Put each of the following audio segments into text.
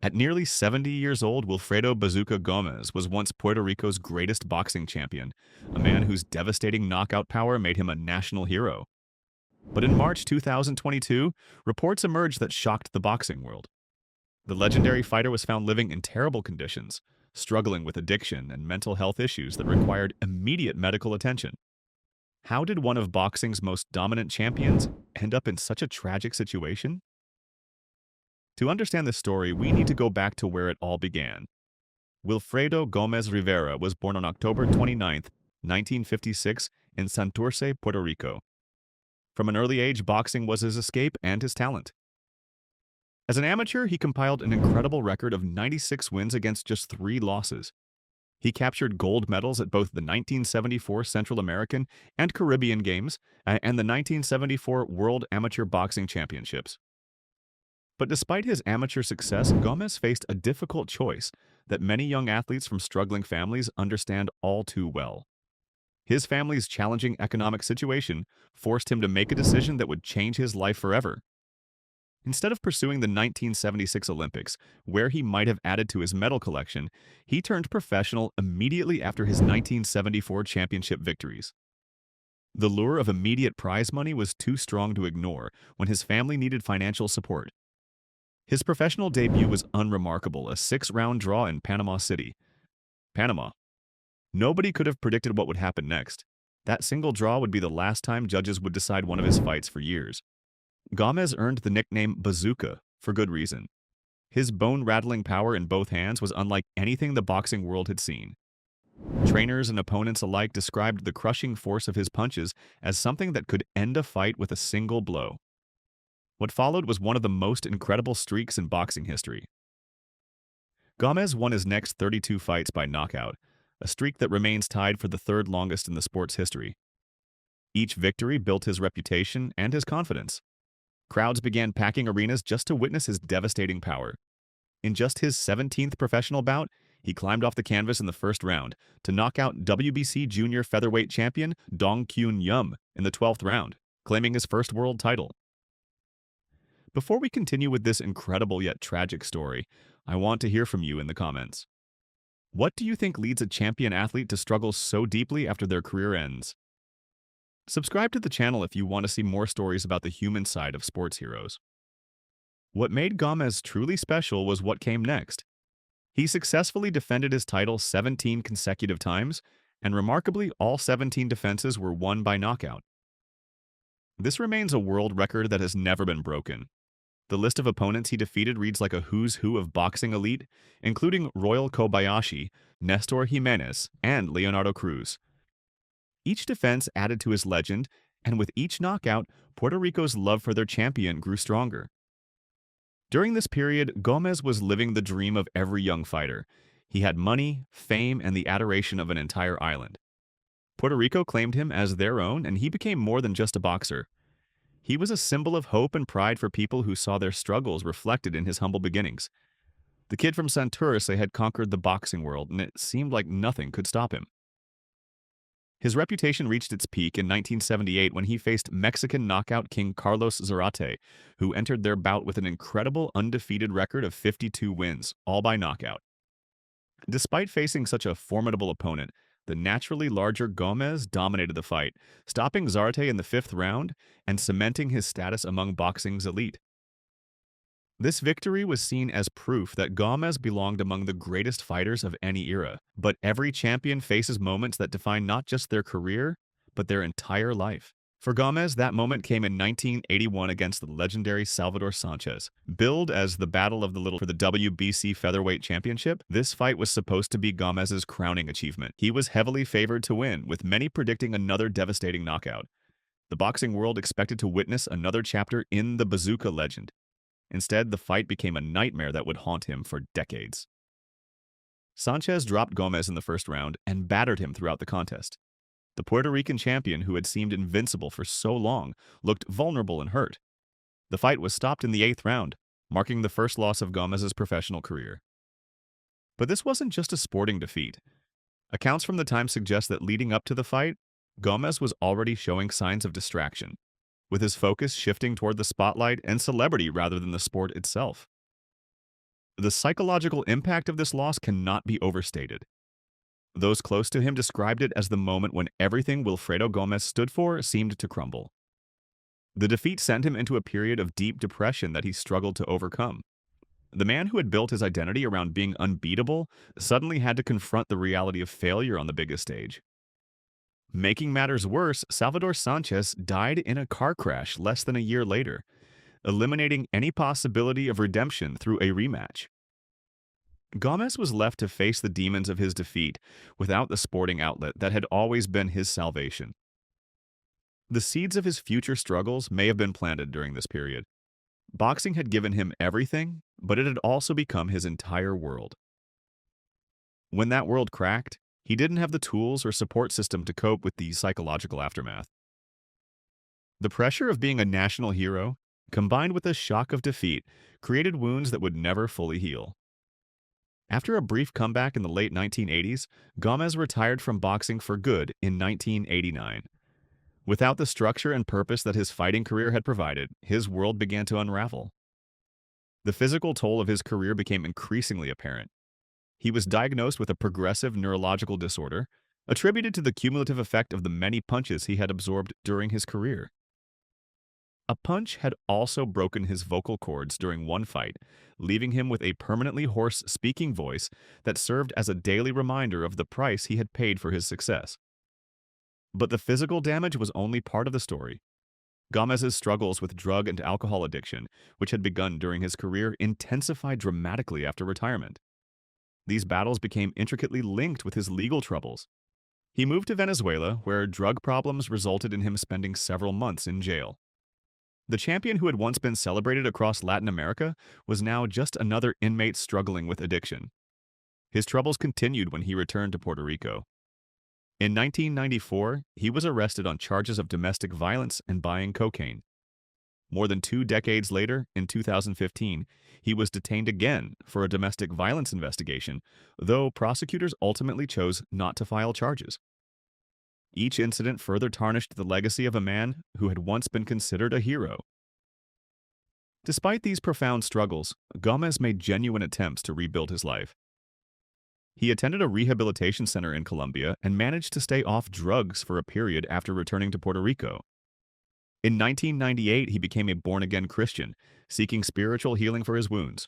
At nearly 70 years old, Wilfredo Bazooka Gómez was once Puerto Rico's greatest boxing champion, a man whose devastating knockout power made him a national hero. But in March 2022, reports emerged that shocked the boxing world. The legendary fighter was found living in terrible conditions, struggling with addiction and mental health issues that required immediate medical attention. How did one of boxing's most dominant champions end up in such a tragic situation? To understand this story, we need to go back to where it all began. Wilfredo Gómez Rivera was born on October 29, 1956, in Santurce, Puerto Rico. From an early age, boxing was his escape and his talent. As an amateur, he compiled an incredible record of 96 wins against just 3 losses. He captured gold medals at both the 1974 Central American and Caribbean Games and the 1974 World Amateur Boxing Championships. But despite his amateur success, Gómez faced a difficult choice that many young athletes from struggling families understand all too well. His family's challenging economic situation forced him to make a decision that would change his life forever. Instead of pursuing the 1976 Olympics, where he might have added to his medal collection, he turned professional immediately after his 1974 championship victories. The lure of immediate prize money was too strong to ignore when his family needed financial support. His professional debut was unremarkable, a 6-round draw in Panama City, Panama. Nobody could have predicted what would happen next. That single draw would be the last time judges would decide one of his fights for years. Gómez earned the nickname Bazooka for good reason. His bone-rattling power in both hands was unlike anything the boxing world had seen. Trainers and opponents alike described the crushing force of his punches as something that could end a fight with a single blow. What followed was one of the most incredible streaks in boxing history. Gómez won his next 32 fights by knockout, a streak that remains tied for the third longest in the sport's history. Each victory built his reputation and his confidence. Crowds began packing arenas just to witness his devastating power. In just his 17th professional bout, he climbed off the canvas in the first round to knock out WBC junior featherweight champion Dong Kyun Yum in the 12th round, claiming his first world title. Before we continue with this incredible yet tragic story, I want to hear from you in the comments. What do you think leads a champion athlete to struggle so deeply after their career ends? Subscribe to the channel if you want to see more stories about the human side of sports heroes. What made Gómez truly special was what came next. He successfully defended his title 17 consecutive times, and remarkably, all 17 defenses were won by knockout. This remains a world record that has never been broken. The list of opponents he defeated reads like a who's who of boxing elite, including Royal Kobayashi, Nestor Jimenez, and Leonardo Cruz. Each defense added to his legend, and with each knockout, Puerto Rico's love for their champion grew stronger. During this period, Gómez was living the dream of every young fighter. He had money, fame, and the adoration of an entire island. Puerto Rico claimed him as their own, and he became more than just a boxer. He was a symbol of hope and pride for people who saw their struggles reflected in his humble beginnings. The kid from Santurce had conquered the boxing world, and it seemed like nothing could stop him. His reputation reached its peak in 1978 when he faced Mexican knockout king Carlos Zarate, who entered their bout with an incredible undefeated record of 52 wins, all by knockout. Despite facing such a formidable opponent, the naturally larger Gómez dominated the fight, stopping Zarate in the 5th round and cementing his status among boxing's elite. This victory was seen as proof that Gómez belonged among the greatest fighters of any era. But every champion faces moments that define not just their career, but their entire life. For Gómez, that moment came in 1981 against the legendary Salvador Sanchez. Billed as the Battle of the Little for the WBC Featherweight Championship, this fight was supposed to be Gómez's crowning achievement. He was heavily favored to win, with many predicting another devastating knockout. The boxing world expected to witness another chapter in the Bazooka legend. Instead, the fight became a nightmare that would haunt him for decades. Sanchez dropped Gómez in the first round and battered him throughout the contest. The Puerto Rican champion, who had seemed invincible for so long, looked vulnerable and hurt. The fight was stopped in the 8th round, marking the first loss of Gómez's professional career. But this wasn't just a sporting defeat. Accounts from the time suggest that leading up to the fight, Gómez was already showing signs of distraction, with his focus shifting toward the spotlight and celebrity rather than the sport itself. The psychological impact of this loss cannot be overstated. Those close to him described it as the moment when everything Wilfredo Gómez stood for seemed to crumble. The defeat sent him into a period of deep depression that he struggled to overcome. The man who had built his identity around being unbeatable suddenly had to confront the reality of failure on the biggest stage. Making matters worse, Salvador Sanchez died in a car crash less than a year later, eliminating any possibility of redemption through a rematch. Gómez was left to face the demons of his defeat without the sporting outlet that had always been his salvation. The seeds of his future struggles may have been planted during this period. Boxing had given him everything, but it had also become his entire world. When that world cracked, he didn't have the tools or support system to cope with the psychological aftermath. The pressure of being a national hero, combined with the shock of defeat, created wounds that would never fully heal. After a brief comeback in the late 1980s, Gómez retired from boxing for good in 1989. Without the structure and purpose that his fighting career had provided, his world began to unravel. The physical toll of his career became increasingly apparent. He was diagnosed with a progressive neurological disorder, attributed to the cumulative effect of the many punches he had absorbed during his career. A punch had also broken his vocal cords during one fight, leaving him with a permanently hoarse speaking voice that served as a daily reminder of the price he had paid for his success. But the physical damage was only part of the story. Gómez's struggles with drug and alcohol addiction, which had begun during his career, intensified dramatically after retirement. These battles became intricately linked with his legal troubles. He moved to Venezuela, where drug problems resulted in him spending several months in jail. The champion who had once been celebrated across Latin America was now just another inmate struggling with addiction. His troubles continued when he returned to Puerto Rico. In 1994, he was arrested on charges of domestic violence and buying cocaine. More than 2 decades later, in 2015, he was detained again for a domestic violence investigation, though prosecutors ultimately chose not to file charges. Each incident further tarnished the legacy of a man who had once been considered a hero. Despite these profound struggles, Gómez made genuine attempts to rebuild his life. He attended a rehabilitation center in Colombia and managed to stay off drugs for a period after returning to Puerto Rico. In 1998, he became a born-again Christian, seeking spiritual healing for his wounds.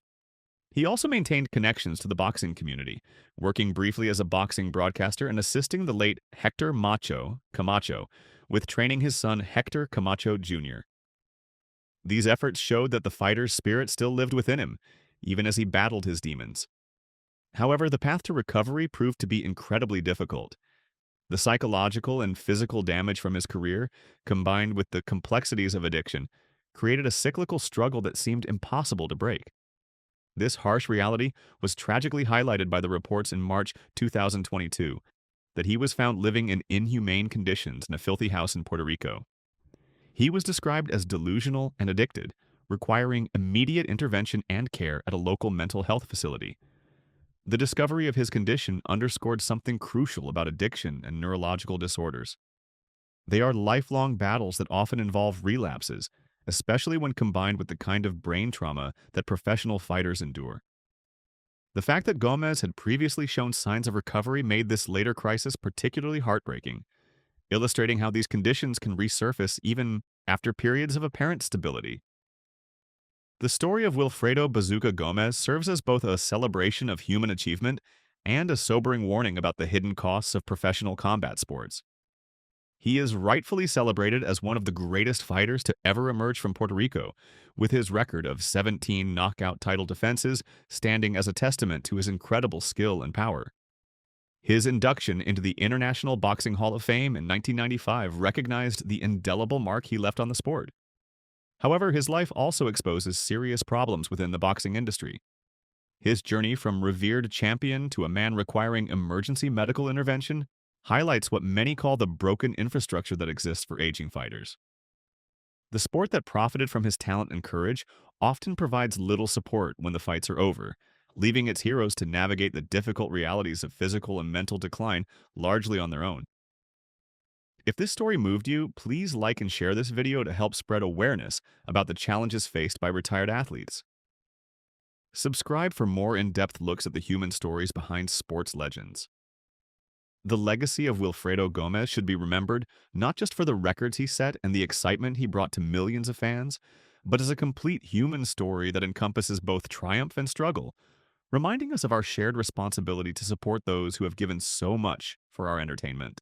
He also maintained connections to the boxing community, working briefly as a boxing broadcaster and assisting the late Hector Macho Camacho with training his son Hector Camacho Jr. These efforts showed that the fighter's spirit still lived within him, even as he battled his demons. However, the path to recovery proved to be incredibly difficult. The psychological and physical damage from his career, combined with the complexities of addiction, created a cyclical struggle that seemed impossible to break. This harsh reality was tragically highlighted by the reports in March 2022 that he was found living in inhumane conditions in a filthy house in Puerto Rico. He was described as delusional and addicted, requiring immediate intervention and care at a local mental health facility. The discovery of his condition underscored something crucial about addiction and neurological disorders. They are lifelong battles that often involve relapses, especially when combined with the kind of brain trauma that professional fighters endure. The fact that Gómez had previously shown signs of recovery made this later crisis particularly heartbreaking, illustrating how these conditions can resurface even after periods of apparent stability. The story of Wilfredo Bazooka Gómez serves as both a celebration of human achievement and a sobering warning about the hidden costs of professional combat sports. He is rightfully celebrated as one of the greatest fighters to ever emerge from Puerto Rico, with his record of 17 knockout title defenses standing as a testament to his incredible skill and power. His induction into the International Boxing Hall of Fame in 1995 recognized the indelible mark he left on the sport. However, his life also exposes serious problems within the boxing industry. His journey from revered champion to a man requiring emergency medical intervention highlights what many call the broken infrastructure that exists for aging fighters. The sport that profited from his talent and courage often provides little support when the fights are over, leaving its heroes to navigate the difficult realities of physical and mental decline largely on their own. If this story moved you, please like and share this video to help spread awareness about the challenges faced by retired athletes. Subscribe for more in-depth looks at the human stories behind sports legends. The legacy of Wilfredo Gómez should be remembered not just for the records he set and the excitement he brought to millions of fans, but as a complete human story that encompasses both triumph and struggle, reminding us of our shared responsibility to support those who have given so much for our entertainment.